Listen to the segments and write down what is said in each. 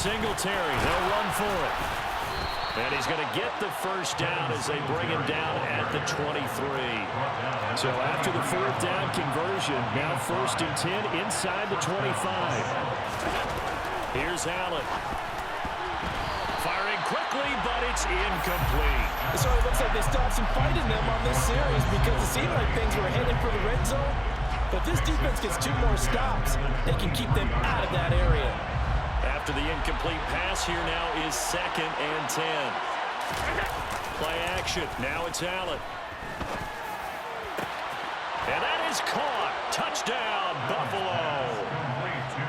Singletary. They'll run for it. And he's going to get the first down as they bring him down at the 23. So after the fourth down conversion, now 1st and 10 inside the 25. Here's Allen. Firing quickly, but it's incomplete. So it looks like they stopped some fight in them on this series because it seemed like things were headed for the red zone. But this defense gets 2 more stops. They can keep them out of that area. After the incomplete pass, here now is 2nd and 10. Play action. Now it's Allen. And that is caught. Touchdown, Buffalo.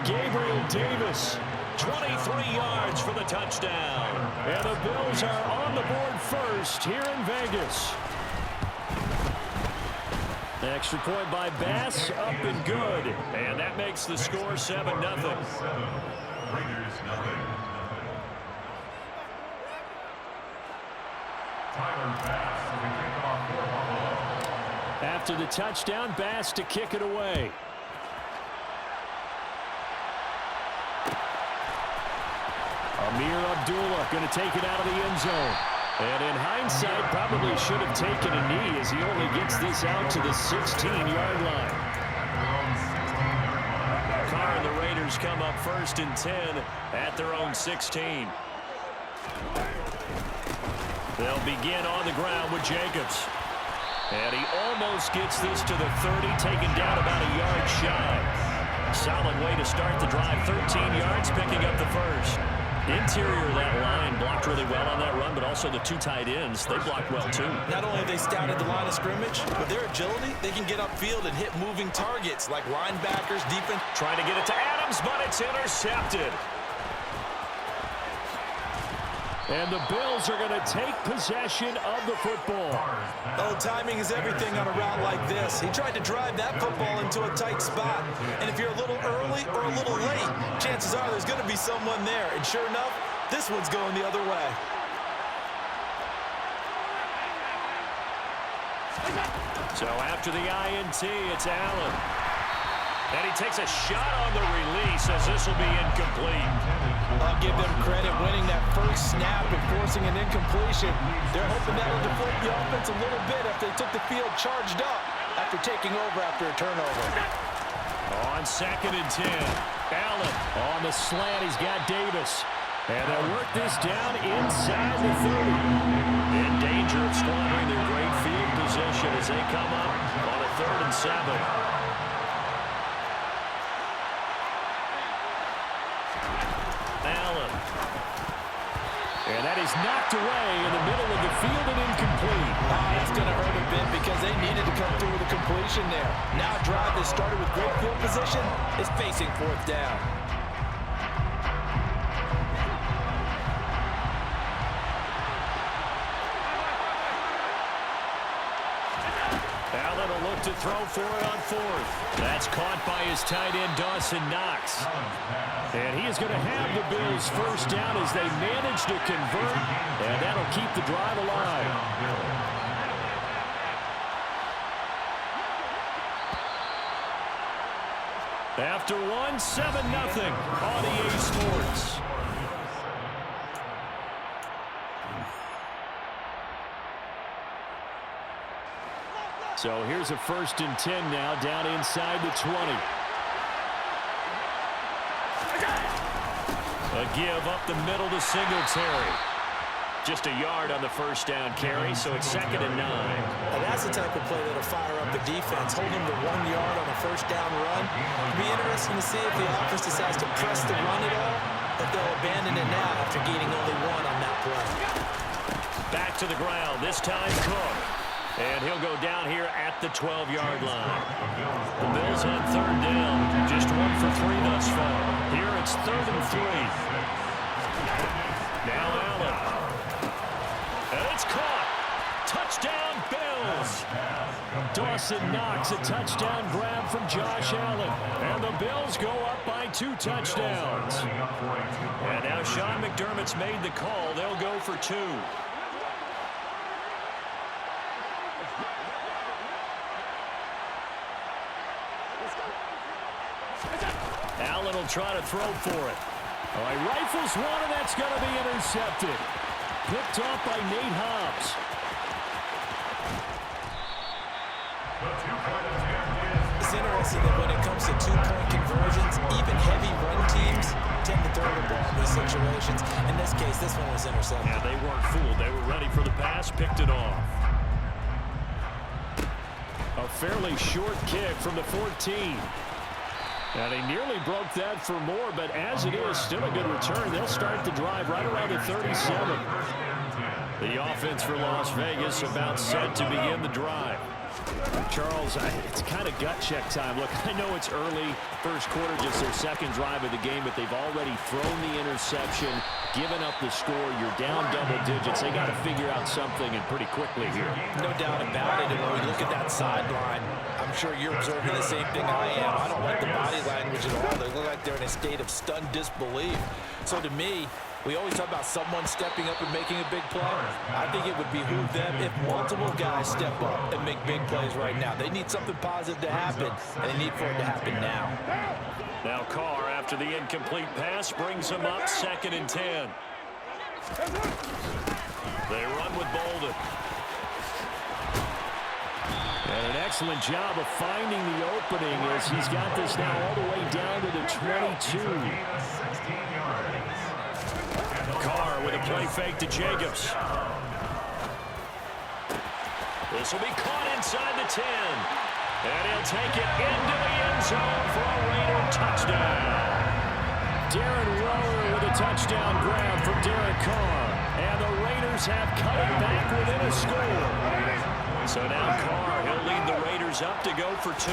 Gabriel Davis, 23 yards for the touchdown. And the Bills are on the board first here in Vegas. Extra point by Bass, up and good. And that makes the score 7-0. After the touchdown, Bass to kick it away. Amir Abdullah going to take it out of the end zone. And in hindsight, probably should have taken a knee as he only gets this out to the 16-yard line. Carr and the Raiders come up 1st and 10 at their own 16. They'll begin on the ground with Jacobs. And he almost gets this to the 30, taken down about a yard shy. Solid way to start the drive, 13 yards, picking up the first. Interior of that line blocked really well on that run, but also the 2 tight ends, they blocked well too. Not only have they scouted the line of scrimmage, but their agility, they can get upfield and hit moving targets like linebackers, defense. Trying to get it to Adams, but it's intercepted. And the Bills are going to take possession of the football. Oh, timing is everything on a route like this. He tried to drive that football into a tight spot. And if you're a little early or a little late, chances are there's going to be someone there. And sure enough, this one's going the other way. So after the INT, it's Allen. And he takes a shot on the release as this will be incomplete. I'll give them credit winning that first snap and forcing an incompletion. They're hoping that'll deflate the offense a little bit after they took the field charged up after taking over after a turnover. On 2nd and 10, Allen on the slant. He's got Davis. And they'll work this down inside the 30. In danger of squandering their great field position as they come up on a 3rd and 7. And that is knocked away in the middle of the field and incomplete. That's going to hurt a bit because they needed to come through with a completion there. Now a drive that started with great field position is facing 4th down. Allen will look to throw for it on 4th. That's caught by his tight end, Dawson Knox. And he is going to have the Bills first down as they manage to convert, and that'll keep the drive alive. After one, 7-0 on EA Sports. So here's a 1st and 10 now down inside the 20. A give up the middle to Singletary. Just a yard on the first down carry, so it's 2nd and 9. Now that's the type of play that'll fire up the defense, hold them to 1 yard on a first down run. It'll be interesting to see if the offense decides to press the run at all, if they'll abandon it now after gaining only 1 on that play. Back to the ground, this time Cook. And he'll go down here at the 12-yard line. The Bills on 3rd down. Just 1 for 3 thus far. Here it's 3rd and 3. Now Allen. And it's caught. Touchdown, Bills. Dawson Knox, a touchdown grab from Josh Allen. And the Bills go up by 2 touchdowns. And now Sean McDermott's made the call. They'll go for 2. Allen will try to throw for it. Oh, he rifles one, and that's going to be intercepted. Picked off by Nate Hobbs. It's interesting that when it comes to two-point conversions, even heavy run teams tend to throw the ball in these situations. In this case, this one was intercepted. Yeah, they weren't fooled. They were ready for the pass, picked it off. A fairly short kick from the 14. And he nearly broke that for more, but as it is, still a good return. They'll start the drive right around the 37. The offense for Las Vegas about set to begin the drive. Charles, it's kind of gut check time. Look, I know it's early, first quarter, just their second drive of the game, but they've already thrown the interception, given up the score. You're down double digits. They got to figure out something, and pretty quickly here. No doubt about it. And when we look at that sideline, I'm sure you're observing the same thing I am. I don't like the body language at all. They look like they're in a state of stunned disbelief. So to me, we always talk about someone stepping up and making a big play. I think it would behoove them if multiple guys step up and make big plays right now. They need something positive to happen, and they need for it to happen now. Now Carr, after the incomplete pass, brings them up 2nd and 10. They run with Bolden. And an excellent job of finding the opening as he's got this now all the way down to the 22. Carr with a play fake to Jacobs. This will be caught inside the 10. And he'll take it into the end zone for a Raider touchdown. Darren Waller with a touchdown grab from Derek Carr. And the Raiders have cut it back within a score. So now Carr, he'll lead the Raiders up to go for 2.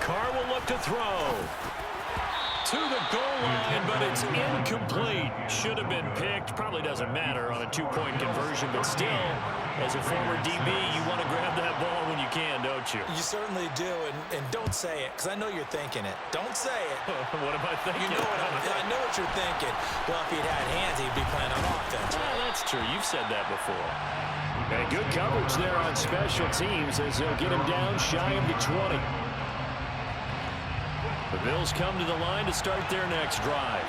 Carr will look to throw. To the goal line, but it's incomplete. Should have been picked. Probably doesn't matter on a 2-point conversion, but still, as a former DB, you want to grab that ball when you can, don't you? You certainly do, and don't say it, because I know you're thinking it. Don't say it. What am I thinking? You know I know what you're thinking. Well, if he'd had hands, he'd be playing on offense. Well, that's true. You've said that before. And good coverage there on special teams as they'll get him down shy of the 20. The Bills come to the line to start their next drive.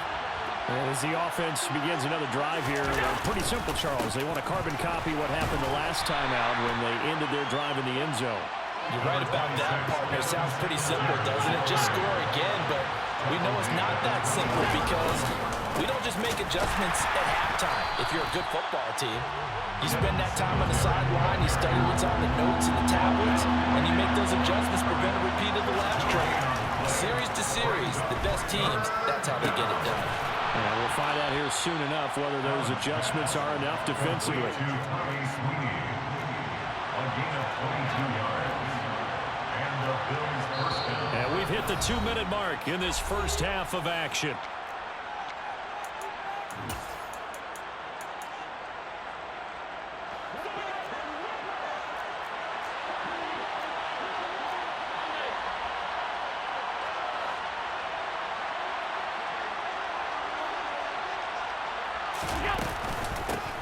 As the offense begins another drive here, pretty simple, Charles. They want to carbon copy what happened the last time out when they ended their drive in the end zone. You're right about that, partner. Sounds pretty simple, doesn't it? Just score again, but we know it's not that simple because we don't just make adjustments at halftime if you're a good football team. You spend that time on the sideline, you study what's on the notes and the tablets, and you make those adjustments, prevent a repeat of the last trade. Series to series, the best teams, that's how they get it done. And we'll find out here soon enough whether those adjustments are enough defensively. And we've hit the 2-minute mark in this first half of action.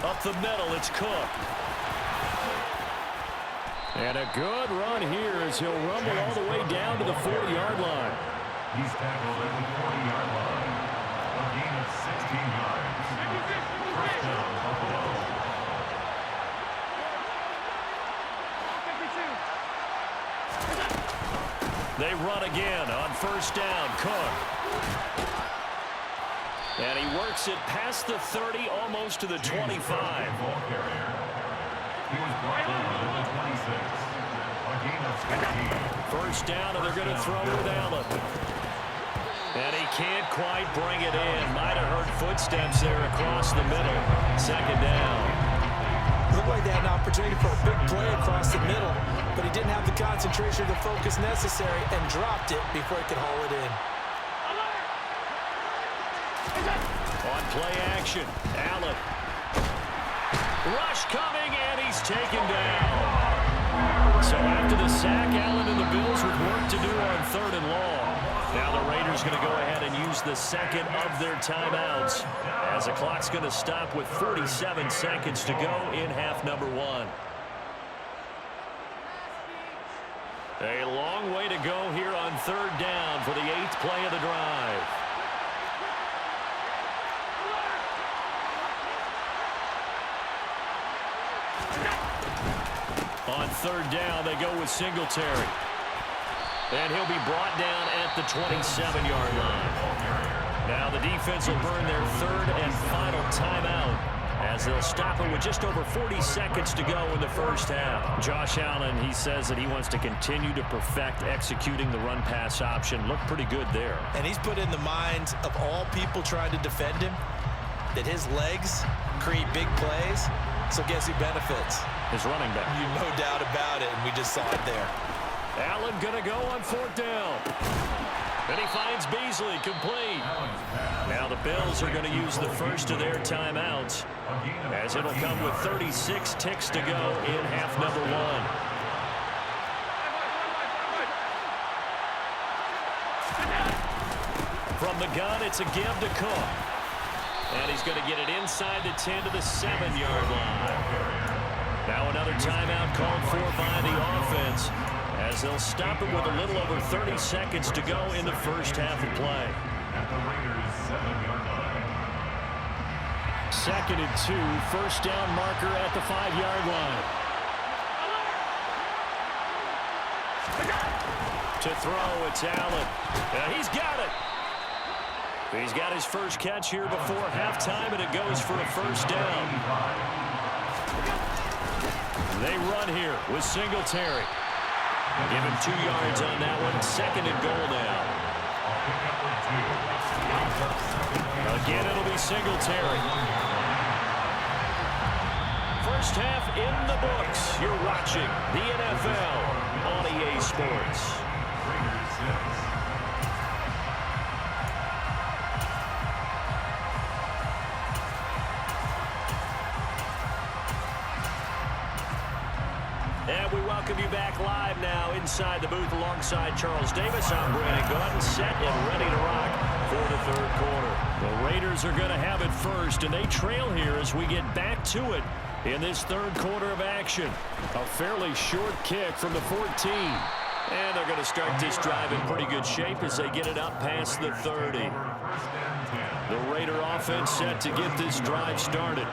Up the middle, it's Cook. And a good run here as he'll rumble all the way down to the 40-yard line. He's tackled at the 40-yard line. A gain of 16 yards. First down, Buffalo. They run again on first down. Cook. And he works it past the 30, almost to the 25. He was brought down at the 26. A gain of 15. First down, and they're going to throw with Allen. And he can't quite bring it in. Might have heard footsteps there across the middle. Second down. Looked like they had an opportunity for a big play across the middle, but he didn't have the concentration or the focus necessary and dropped it before he could haul it in. On play action, Allen. Rush coming, and he's taken down. So after the sack, Allen and the Bills with work to do on 3rd and long. Now the Raiders going to go ahead and use the second of their timeouts as the clock's going to stop with 47 seconds to go in half number 1. A long way to go here on 3rd down for the 8th play of the drive. On third down, they go with Singletary. And he'll be brought down at the 27-yard line. Now the defense will burn their third and final timeout as they'll stop it with just over 40 seconds to go in the first half. Josh Allen, he says that he wants to continue to perfect executing the run-pass option. Looked pretty good there. And he's put in the minds of all people trying to defend him that his legs create big plays. So guess who benefits? His running back. You no doubt about it, and we just saw it there. Allen gonna go on fourth down. And he finds Beasley complete. Now the Bills are going to use the first of their timeouts as it'll come with 36 ticks to go in half number one. From the gun, it's a give to Cook. And he's going to get it inside the 10 to the 7-yard line. Now another timeout called for by the offense as they'll stop it with a little over 30 seconds to go in the first half of play. At the Raiders' 7-yard line. 2nd and 2, first down marker at the 5-yard line. To throw, it's Allen. He's got it. He's got his first catch here before halftime, and it goes for a first down. They run here with Singletary. Give him 2 yards on that one. 2nd and goal now. Again, it'll be Singletary. First half in the books. You're watching the NFL on EA Sports. And we welcome you back live now inside the booth alongside Charles Davis. I'm Brandon Gaudin, set and ready to rock for the third quarter. The Raiders are going to have it first, and they trail here as we get back to it in this third quarter of action. A fairly short kick from the 14. And they're going to start this drive in pretty good shape as they get it up past the 30. The Raider offense set to get this drive started.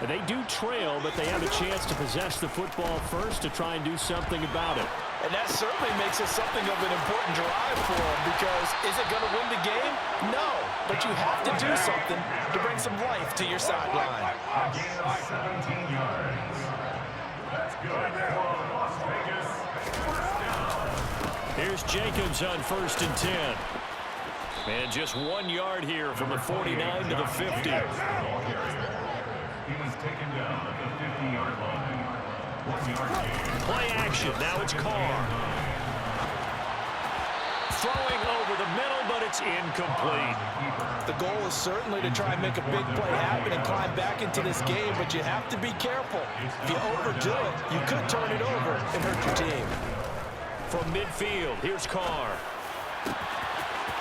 And they do trail, but they have a chance to possess the football first to try and do something about it. And that certainly makes it something of an important drive for them, because is it going to win the game? No, but you have to do something to bring some life to your sideline. A gain of 17 yards. That's good for Las Vegas. First down. Here's Jacobs on 1st and 10. And just 1 yard here from the 49 to the 50. He was taken down at the 50-yard line. 1 yard gain. Play action. Now it's Carr. Throwing over the middle, but it's incomplete. The goal is certainly to try and make a big play happen and climb back into this game, but you have to be careful. If you overdo it, you could turn it over and hurt your team. From midfield, here's Carr.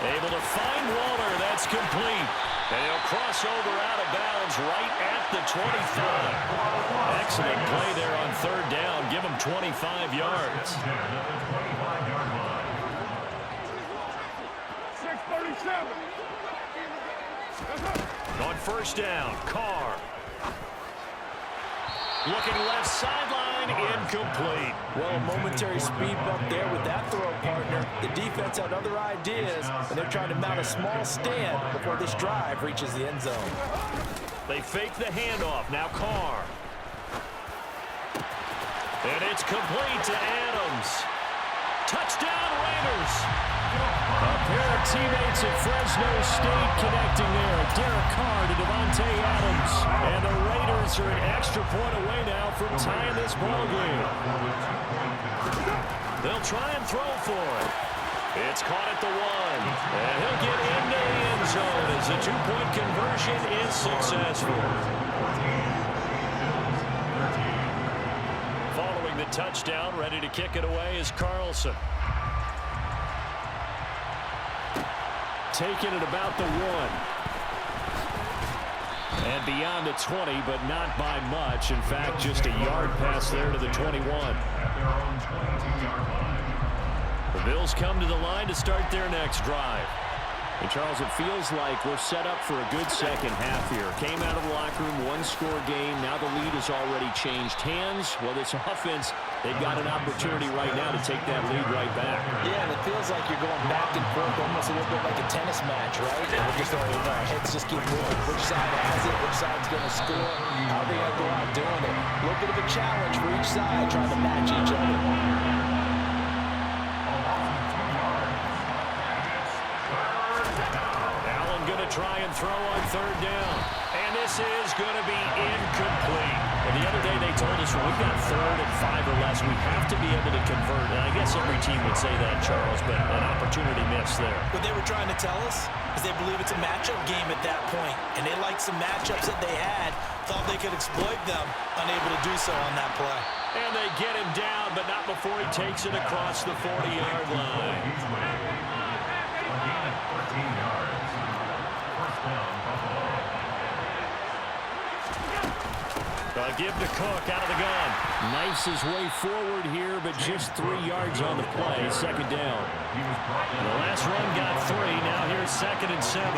Able to find Waller. That's complete. And he'll cross over out of bounds right at the 25. Excellent play there on third down. Give him 25 yards. 25-yard line. 6:37. On first down, Carr. Looking left sideline, incomplete. Well, a momentary speed bump there with that throw, partner. The defense had other ideas, and they're trying to mount a small stand before this drive reaches the end zone. They fake the handoff. Now Carr. And it's complete to Adams. Touchdown, Raiders. A pair of teammates at Fresno State connecting there. Derek Carr to Devontae Adams. And the Raiders are an extra point away now from tying this ball game. They'll try and throw for it. It's caught at the 1. And he'll get into the end zone as the 2-point conversion is successful. Following the touchdown, ready to kick it away is Carlson. Taking it about the 1. And beyond the 20, but not by much. In fact, just a yard pass there to the 21. At their own 22-yard line. The Bills come to the line to start their next drive. And, Charles, it feels like we're set up for a good second half here. Came out of the locker room, one-score game. Now the lead has already changed hands. Well, this offense, they've got an opportunity right now to take that lead right back. Yeah, and it feels like you're going back and forth almost a little bit like a tennis match, right? And we're just our heads just keep moving. Which side has it? Which side's going to score? How are they going to go out doing it? A little bit of a challenge for each side, trying to match each other. Try and throw on third down. And this is going to be incomplete. And the other day they told us when we've got 3rd and 5 or less, we have to be able to convert. And I guess every team would say that, Charles, but an opportunity missed there. What they were trying to tell us is they believe it's a matchup game at that point. And they liked some matchups that they had, thought they could exploit them, unable to do so on that play. And they get him down, but not before he takes it across the 40-yard line. Again at 14 yards. Give to Cook out of the gun. Knifes his way forward here, but just 3 yards on the play. Second down. The last run got 3. Now here's 2nd and 7.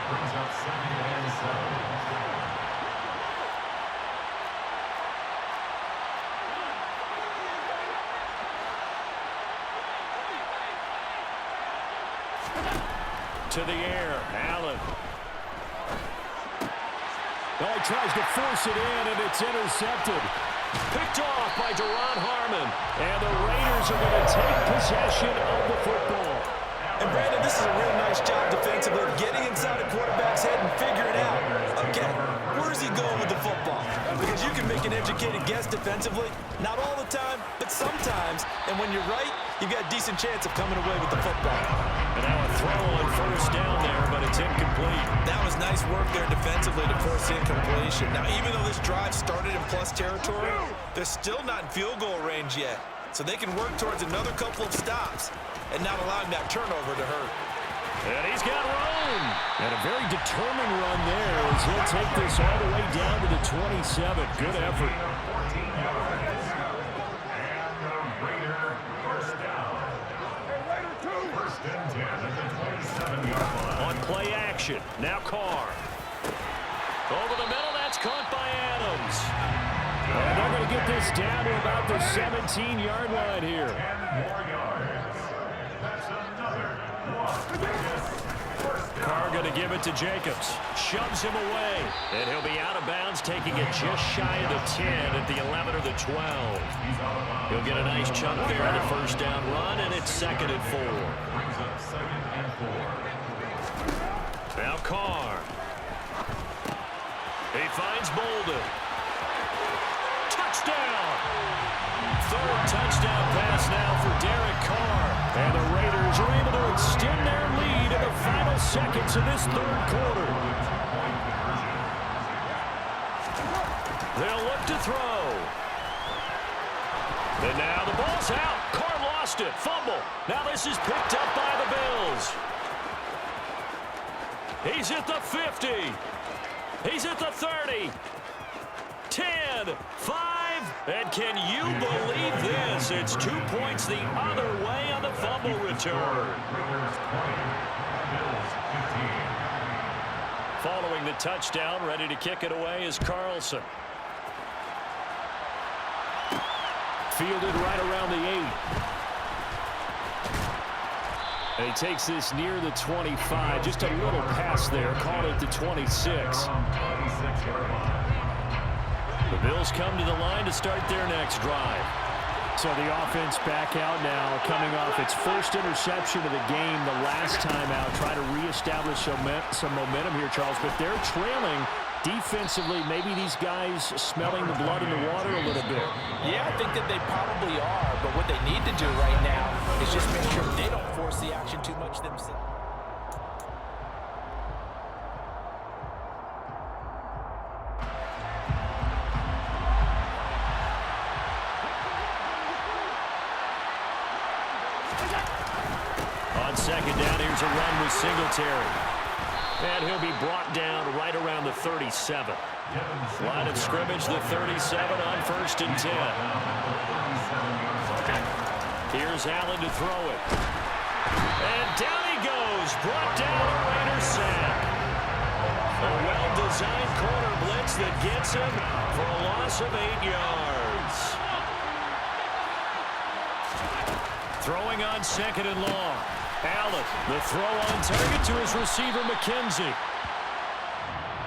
Brings up 2nd and 7. To the air, Allen. Well, he tries to force it in, and it's intercepted. Picked off by Duron Harmon. And the Raiders are going to take possession of the football. And, Brandon, this is a real nice job defensively of getting inside a quarterback's head and figuring out, okay, where's he going with the football? Because you can make an educated guess defensively. Not all the time, but sometimes. And when you're right, you've got a decent chance of coming away with the football. And now a throw on first down there, but it's incomplete. That was nice work there defensively to force incompletion. Now, even though this drive started in plus territory, they're still not in field goal range yet. So they can work towards another couple of stops and not allowing that turnover to hurt. And he's got room. And a very determined run there as he'll take this all the way down to the 27. Good effort. 14 yards. And the Raider first down. First and 10 at the 27-yard line. On play action. Now Carr. Over the middle. That's caught by Adams. And they're going to get this down to about the 17-yard line here. 10 more yards. That's another one. Carr going to give it to Jacobs. Shoves him away. And he'll be out of bounds, taking it just shy of the 10 at the 11 or the 12. He'll get a nice chunk there on the first down run, and it's 2nd and 4. Brings up 2nd and 4. Now Carr. He finds Bolden. Touchdown! 3rd touchdown pass now for Derek Carr. And the Raiders are able to extend their lead in the final seconds of this 3rd quarter. They'll look to throw. And now the ball's out. Carr lost it. Fumble. Now this is picked up by the Bills. He's at the 50. He's at the 30. 10, 5, and can you believe this? It's 2 points the other way on the fumble return. Raiders 20, Bills 15. Following the touchdown, ready to kick it away is Carlson. Fielded right around the 8. And he takes this near the 25. Just a little pass there. Caught at the 26. The Bills come to the line to start their next drive. So the offense back out now, coming off its first interception of the game the last time out. Try to reestablish some momentum here, Charles. But they're trailing defensively. Maybe these guys smelling the blood in the water a little bit. Yeah, I think that they probably are. But what they need to do right now is just make sure they don't force the action too much themselves. On second down, here's a run with Singletary. And he'll be brought down right around the 37. Line of scrimmage, the 37 on 1st and 10. Here's Allen to throw it. And down he goes. Brought down a Raider sack. A well-designed corner blitz that gets him for a loss of 8 yards. Throwing on 2nd and long. Allen, the throw on target to his receiver, McKenzie.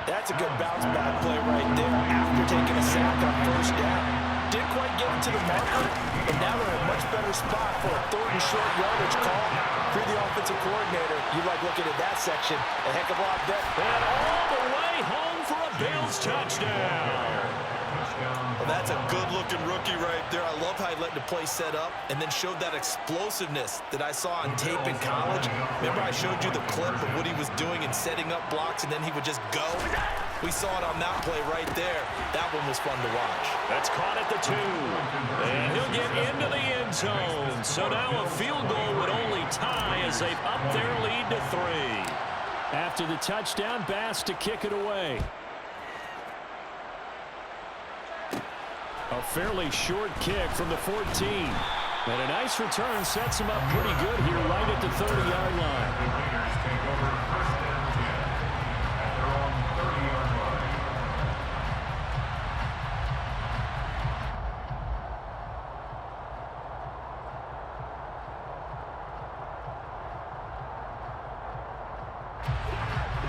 That's a good bounce-back play right there after taking a sack on 1st down. Didn't quite get it to the marker, but now they're in a much better spot for a 3rd and short yardage call. For the offensive coordinator, you like looking at that section. A heck of a lot better. And all the way home for a Bills touchdown. Well, that's a good-looking rookie right there. I love how he let the play set up and then showed that explosiveness that I saw on tape in college. Remember I showed you the clip of what he was doing and setting up blocks, and then he would just go? We saw it on that play right there. That one was fun to watch. That's caught at the 2. And he'll get into the end zone. So now a field goal would only tie as they've upped their lead to 3. After the touchdown, Bass to kick it away. A fairly short kick from the 14. And a nice return sets him up pretty good here right at the 30-yard line. The Raiders take over 1st and 10 at their own 30-yard line.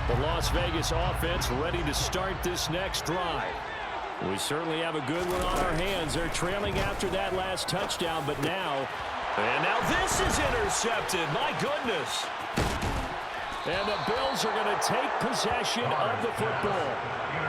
The Las Vegas offense ready to start this next drive. We certainly have a good one on our hands. They're trailing after that last touchdown, but now... And now this is intercepted. My goodness. And the Bills are going to take possession of the football.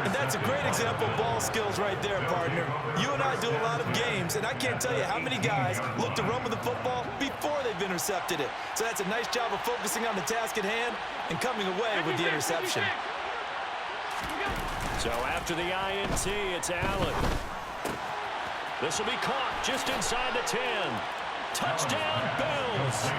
And that's a great example of ball skills right there, partner. You and I do a lot of games, and I can't tell you how many guys look to run with the football before they've intercepted it. So that's a nice job of focusing on the task at hand and coming away with the interception. So after the INT, it's Allen. This will be caught just inside the 10. Touchdown, Bills.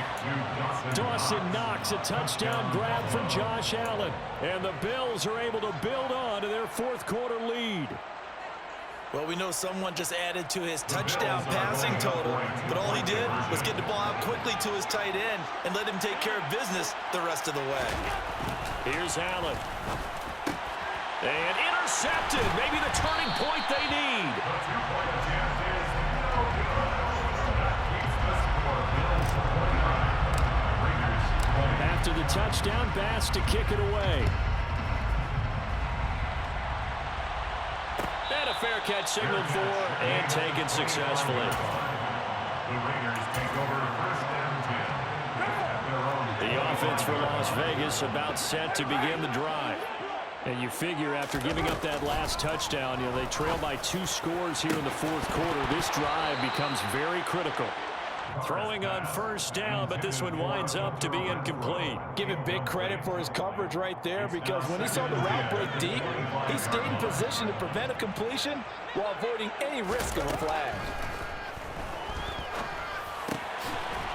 Dawson Knox, a touchdown grab for Josh Allen. And the Bills are able to build on to their 4th quarter lead. Well, we know someone just added to his touchdown passing total, but all he did was get the ball out quickly to his tight end and let him take care of business the rest of the way. Here's Allen. And intercepted. Maybe the turning point they need. The 2-point attempt is no good. That keeps the score. Bills 49. Raiders 20. After the touchdown, Bass to kick it away. And a fair catch signaled for and taken successfully. The Raiders take over 1st and 10 at their own. The offense for Las Vegas about set to begin the drive. And you figure after giving up that last touchdown, they trail by 2 scores here in the 4th quarter. This drive becomes very critical. Throwing on 1st down, but this one winds up to be incomplete. Give him big credit for his coverage right there, because when he saw the route break deep, he stayed in position to prevent a completion while avoiding any risk of a flag.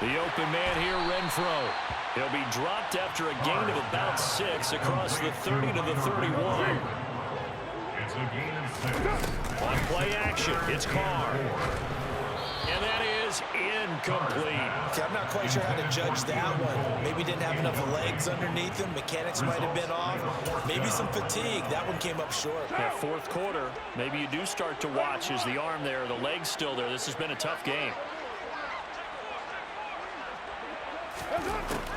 The open man here, Renfro. He'll be dropped after a gain of about 6 across the 30 to the 31. It's a gain of 6. On play action, it's Carr. And that is incomplete. See, I'm not quite sure how to judge that one. Maybe didn't have enough legs underneath him. Mechanics might have been off. Maybe some fatigue. That one came up short. That 4th quarter, maybe you do start to watch as the arm there, the leg's still there. This has been a tough game.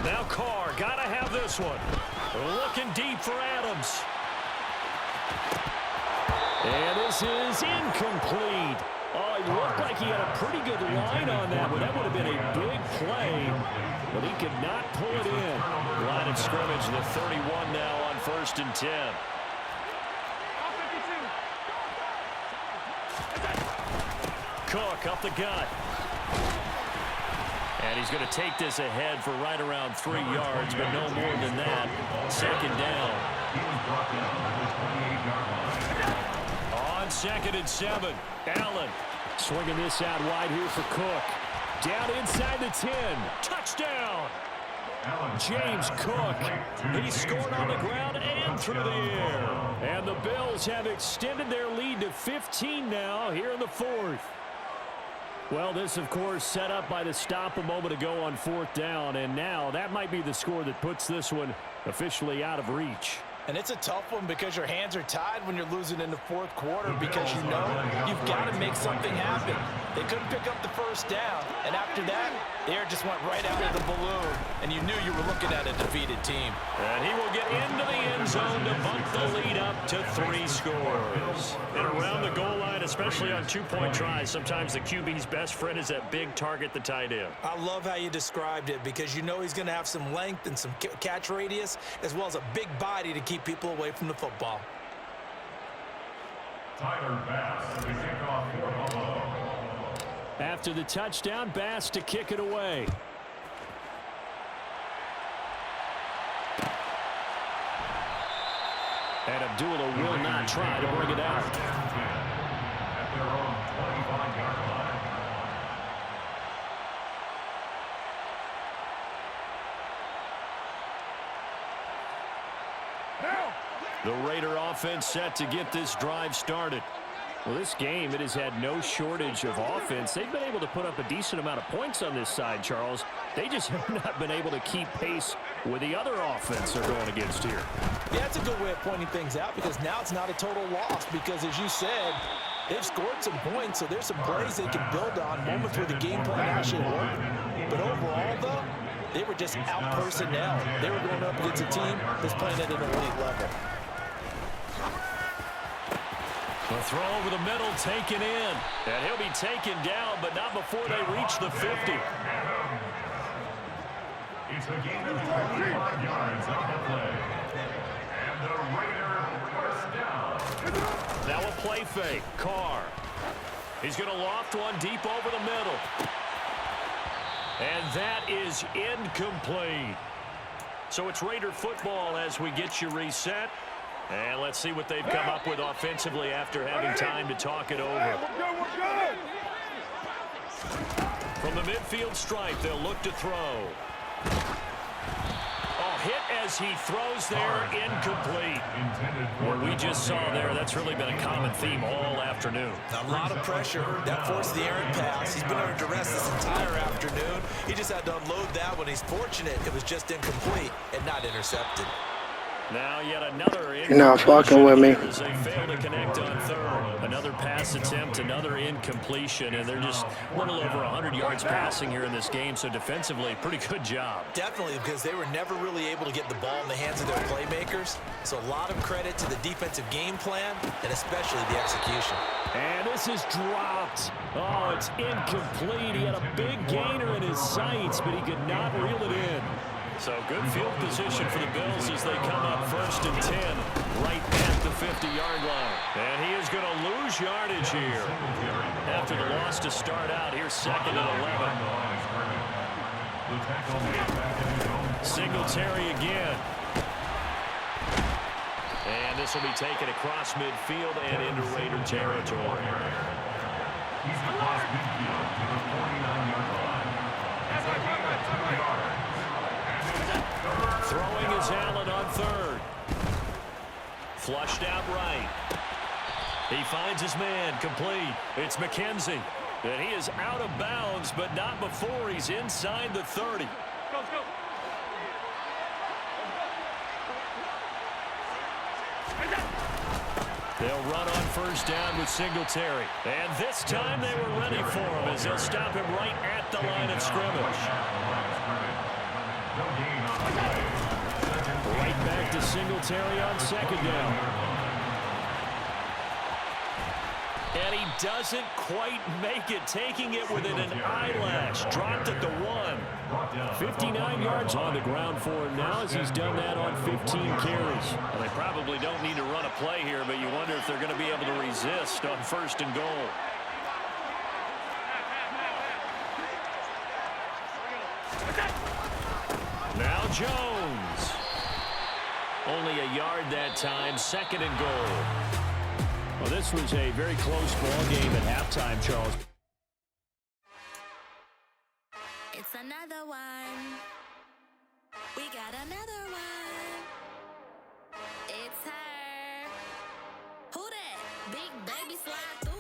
Now Carr, gotta have this one. Looking deep for Adams. And this is incomplete. Oh, it looked like he had a pretty good line on that, but that would have been a big play. But he could not pull it in. Line of scrimmage, the 31 now on 1st and 10. Cook up the gut. And he's going to take this ahead for right around 3 yards, but no more than that. 2nd down. On 2nd and 7, Allen swinging this out wide here for Cook. Down inside the 10. Touchdown. James Cook. He scored on the ground and through the air. And the Bills have extended their lead to 15 now here in the 4th. Well, this, of course, set up by the stop a moment ago on 4th down, and now that might be the score that puts this one officially out of reach. And it's a tough one because your hands are tied when you're losing in the 4th quarter because you know you've got to make something happen. They couldn't pick up the first down, and after that, the air just went right out of the balloon, and you knew you were looking at a defeated team. And he will get into the end zone to bump the lead up to 3 scores. And around the goal line, especially on 2-point tries, sometimes the QB's best friend is that big target, the tight end. I love how you described it because you know he's going to have some length and some catch radius as well as a big body to keep people away from the football. Tyler Bass to kick off for Buffalo. After the touchdown, Bass to kick it away. And Abdullah will not try to bring it out. At their own 25-yard line. The Raider offense set to get this drive started. Well, this game, it has had no shortage of offense. They've been able to put up a decent amount of points on this side, Charles. They just have not been able to keep pace with the other offense they're going against here. Yeah, that's a good way of pointing things out because now it's not a total loss because, as you said, they've scored some points, so there's some plays they can build on, moments where the game plan actually worked. But overall, though, they were just out-personnel. They were going up against a team that's playing at an elite level. The throw over the middle, taken in. And he'll be taken down, but not before they reach the 50. It's a gain of 25 yards on the play. And the Raider first down. Now a play fake. Carr. He's going to loft one deep over the middle. And that is incomplete. So it's Raider football as we get you reset. And let's see what they've come up with offensively after having time to talk it over. From the midfield stripe, they'll look to throw. Oh, hit as he throws there, incomplete. What we just saw there, that's really been a common theme all afternoon. A lot of pressure. That forced the errant pass. He's been under duress this entire afternoon. He just had to unload that one. He's fortunate it was just incomplete and not intercepted. Now yet another You're not fucking with me. as they fail to connect on third. Another pass attempt, another incompletion, and they're just a little over 100 yards passing here in this game, so defensively, pretty good job. Definitely, because they were never really able to get the ball in the hands of their playmakers. So a lot of credit to the defensive game plan and especially the execution. And this is dropped. Oh, it's incomplete. He had a big gainer in his sights, but he could not reel it in. So good field position for the Bills as they come up 1st and 10 right at the 50-yard line. And he is going to lose yardage here. After the loss to start out, here's 2nd and 11. Singletary again. And this will be taken across midfield and into Raider territory. He's across midfield to the 49-yard line. That's a gain of 2 yards. Throwing is Allen on third. Flushed out right. He finds his man, complete. It's McKenzie. And he is out of bounds, but not before he's inside the 30. Go. They'll run on 1st down with Singletary. And this time they were ready for him as they'll stop him right at the line of scrimmage. Right back to Singletary on 2nd down. And he doesn't quite make it, taking it within an eyelash. Dropped at the 1. 59 yards on the ground for him now as he's done that on 15 carries. Well, they probably don't need to run a play here, but you wonder if they're going to be able to resist on 1st and goal. Now Jones. Only a yard that time, 2nd and goal. Well, this was a very close ball game at halftime, Charles. It's another one. We got another one. It's her. Who that? Big baby slide through.